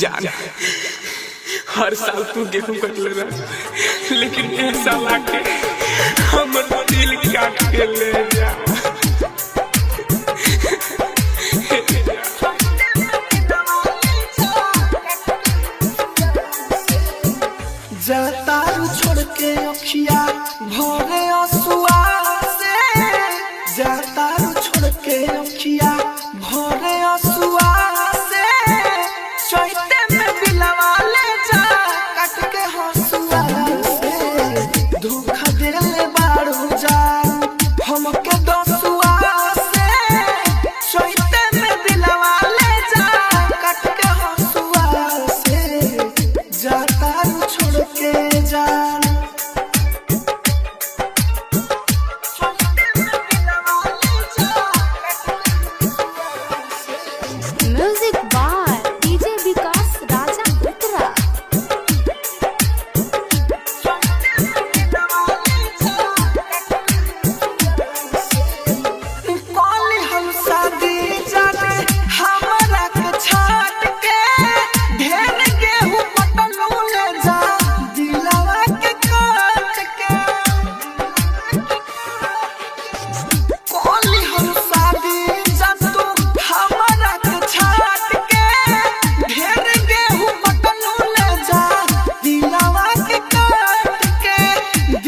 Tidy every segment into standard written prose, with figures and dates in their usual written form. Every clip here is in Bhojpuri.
जान हर साल तू गेहूं कटले रह, लेकिन ए साल आके हमर दिल काट के ले जा। जतारू छोड़ के अखिया भरे असुआ से, जतारू छोड़ के अखिया भरे असुआ से, चैते में बिलवा ले जा काट के हसुआ से, धोखा देले बारू जान हमके दसुआ से, चैते में बिलवा ले जा काट के हसुआ से, जतारू छोड़ के जान। म्यूजिक बाय डीजे विकास राजा उत्तरा। कॉली हम शादी जाने हमरा के छाट के, ढेर गेहूं पटलू ले जा दिलवा के काट के। कॉली हम शादी जाने हमरा के छाट के, ढेर गेहूं पटलू ले जा दिलवा के काट के,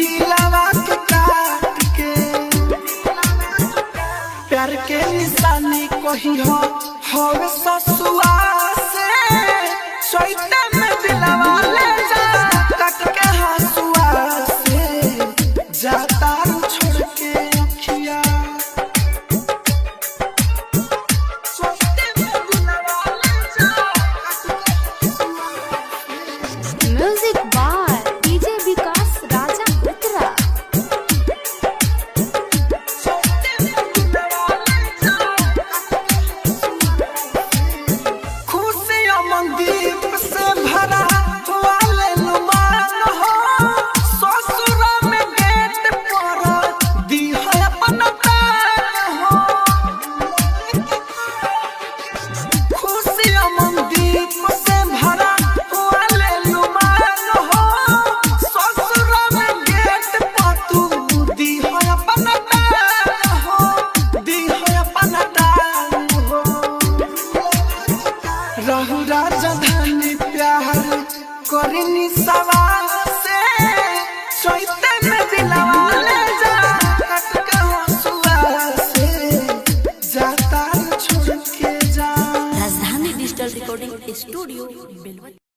दिलवा के काट के। प्यार के निशानी कही हो हवे ससुआ से, चैते में दिलवा ले जा काट के हसुआ से, जतारू छोड़ के अखिया चैते में दिलवा ले जा काट के हसुआ से। म्यूजिक बाय डीजे विकास राजा उत्तरा। खुशियाँ मंदीप से भरा हुआ लेलुमान हो, ससुरा में गेट पर दी है अपन दान हो। खुशियाँ मंदीप से भरा हुआ लेलुमान हो, ससुरा में गेट पर तू दी है अपन दान हो, दी है अपन दान हो। रहु राजधानी प्यार करनी सवाल से, चैते में दिलवा ले जा काट के हसुआ से, जतारू छोड़ के जा। राजधानी डिजिटल रिकॉर्डिंग स्टूडियो बेलवतिया।